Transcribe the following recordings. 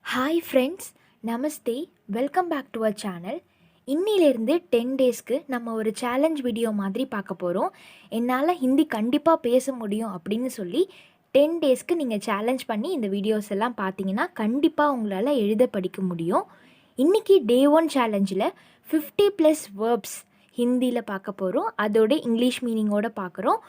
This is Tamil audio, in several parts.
ஹாய் ஃப்ரெண்ட்ஸ், நமஸ்தே. Welcome back to our channel. இன்னிலேருந்து 10 டேஸ்க்கு நம்ம ஒரு சேலஞ்ச் வீடியோ மாதிரி பார்க்க போகிறோம். என்னால் ஹிந்தி கண்டிப்பாக பேச முடியும் அப்படின்னு சொல்லி 10 டேஸ்க்கு நீங்கள் சேலஞ்ச் பண்ணி இந்த வீடியோஸ் எல்லாம் பார்த்தீங்கன்னா கண்டிப்பாக உங்களால் எழுத படிக்க முடியும். இன்றைக்கி டே 1 சேலஞ்சில் 50+ வேர்ப்ஸ் ஹிந்தியில் பார்க்க போகிறோம். அதோட இங்கிலீஷ் மீனிங்கோடு பார்க்குறோம்.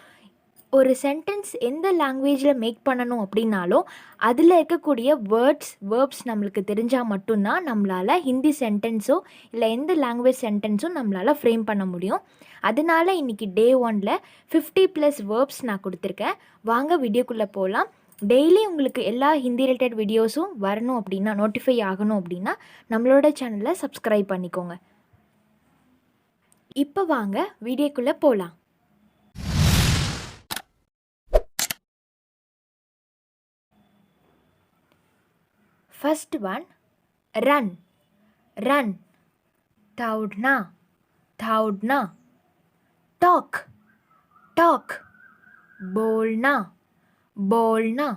ஒரு சென்டென்ஸ் எந்த லாங்குவேஜில் மேக் பண்ணணும் அப்படின்னாலும் அதில் இருக்கக்கூடிய வேர்ப்ஸ் நம்மளுக்கு தெரிஞ்சால் மட்டும்தான் நம்மளால் ஹிந்தி சென்டென்ஸோ இல்லை எந்த லாங்குவேஜ் சென்டென்ஸும் நம்மளால் ஃப்ரேம் பண்ண முடியும். அதனால இன்றைக்கி டே 1ல் 50+ வேர்ப்ஸ் நான் கொடுத்துருக்கேன். வாங்க வீடியோக்குள்ளே போகலாம். டெய்லி உங்களுக்கு எல்லா ஹிந்தி ரிலேட்டட் வீடியோஸும் வரணும் அப்படின்னா, நோட்டிஃபை ஆகணும் அப்படின்னா நம்மளோட சேனலை சப்ஸ்கிரைப் பண்ணிக்கோங்க. இப்போ வாங்க வீடியோக்குள்ளே போகலாம். First one, run, run. Daudna, daudna. Talk, talk. Bolna, bolna.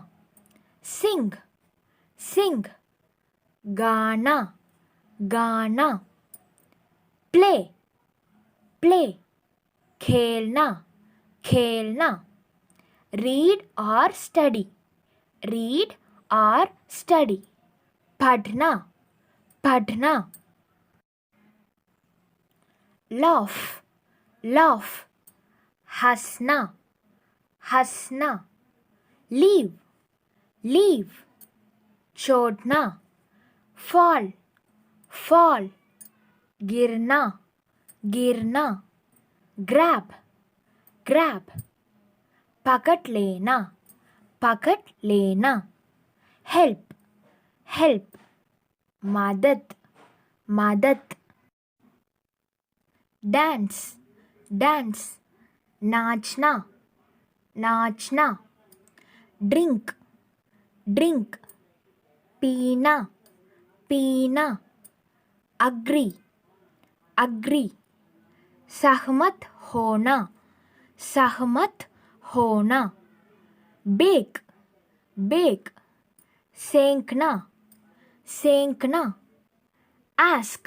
Sing, sing. Gana, gana. Play, play. Khelna, khelna. Read or study, read or study. पढ़ना, पढ़ना. laugh, laugh. हंसना, हंसना. leave, leave. छोड़ना, fall, fall. गिरना, गिरना. grab, grab. पकड़ लेना, पकड़ लेना. help, help. मदद, मदद. Dance, dance. नाचना, नाचना. Drink, drink. पीना, पीना. Agree, agree. सहमत होना, सहमत होना. Bake, bake. सेंकना, सेंकना. ask,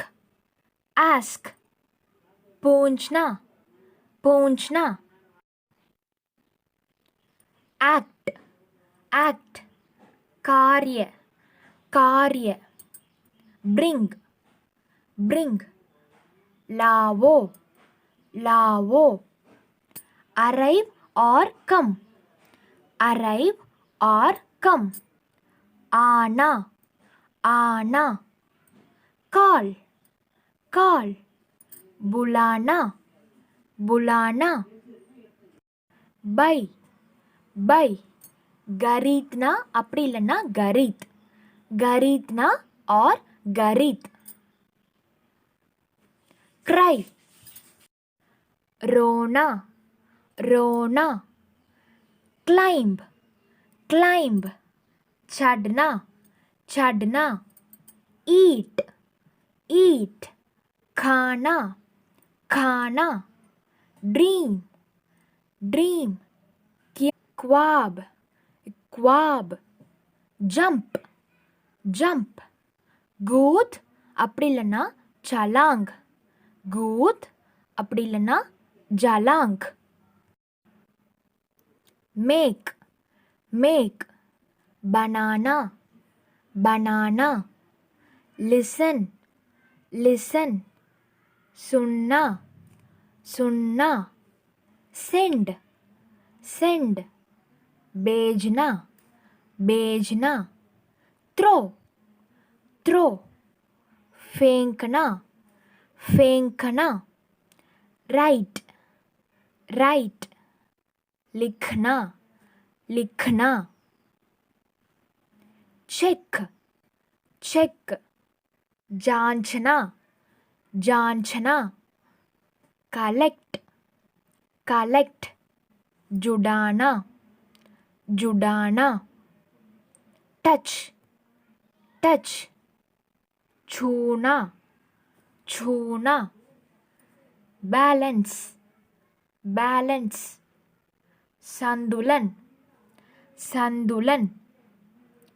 ask. पूछना, पूछना. act, act. कार्य, कार्य. bring, bring. लावो, लावो. arrive or come, arrive or come. आना, आना. Call, call. बुलाना, बुलाना. Bye, bye. गरीतना அப்படி இல்லைன்னா கரீத், கரீத்னா और गरीत. cry, रोना, रोना. climb, climb. चढ़ना, चढ़ना. eat, eat. खाना, खाना. dream, dream. ख्वाब, ख्वाब. jump, jump. கூத் அப்படி இல்லைன்னா சலாங், கூத் அப்படி இல்லைன்னா ஜலாங். make, make. banana, banana. listen, listen. सुनना, सुनना. send, send. भेजना, भेजना. throw, throw. फेंकना, फेंकना. write, write. लिखना, लिखना. check, check. जांचना, जांचना. collect, collect. जुड़ाना, जुड़ाना. touch, touch. छूना, छूना. balance, balance. संतुलन, संतुलन.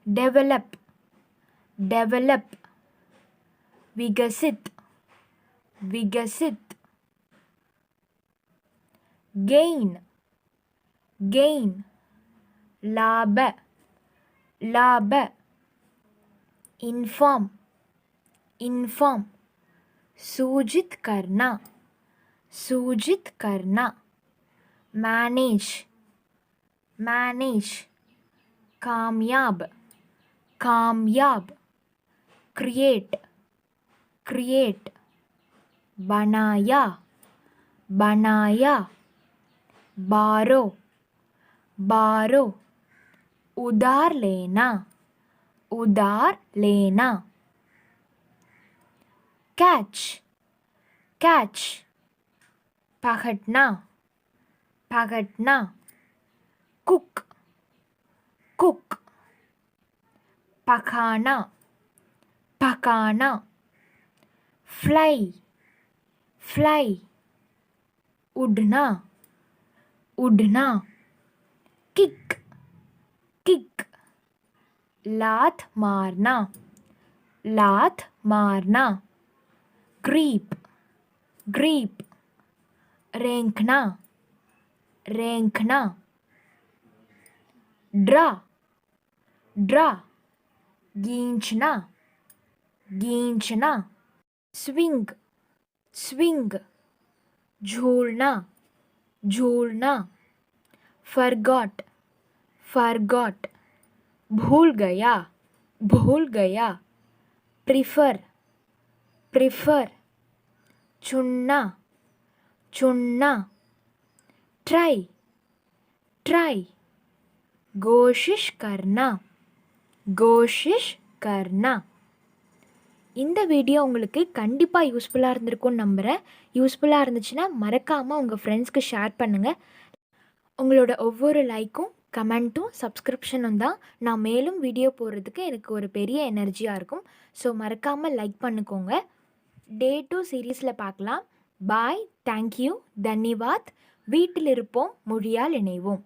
develop, डेवलप विकसित विकसित गेन गेन लाभ लाभ इन्फॉर्म इन्फॉर्म सूचित करना मैनेज मैनेज कामयाब कामयाब क्रिएट क्रिएट बनाया बनाया बारो बारो उधार लेना कैच कैच पकड़ना पकड़ना कुक कुक पकाना पकाना फ्लाई फ्लाई उड़ना उड़ना किक किक लात मारना ग्रीप ग्रीप रेंकना रेंकना ड्रा ड्रा गींचना गींचना स्विंग स्विंग झूलना झूलना फॉरगॉट फॉरगॉट भूल गया प्रिफर प्रिफर चुनना चुनना ट्राई ट्राई कोशिश करना இந்த வீடியோ உங்களுக்கு கண்டிப்பாக யூஸ்ஃபுல்லாக இருந்திருக்கும்னு நம்புகிறேன். யூஸ்ஃபுல்லாக இருந்துச்சுன்னா மறக்காமல் உங்கள் ஃப்ரெண்ட்ஸ்க்கு ஷேர் பண்ணுங்கள். உங்களோட ஒவ்வொரு லைக்கும் கமெண்ட்டும் சப்ஸ்கிரிப்ஷனும் தான் நான் மேலும் வீடியோ போடுறதுக்கு எனக்கு ஒரு பெரிய எனர்ஜியாக இருக்கும். ஸோ மறக்காமல் லைக் பண்ணிக்கோங்க. Day 2 சீரீஸில் பார்க்கலாம். பாய், தேங்க்யூ, தன்யவாத். வீட்டில் இருப்போம், மொழியால் இணைவோம்.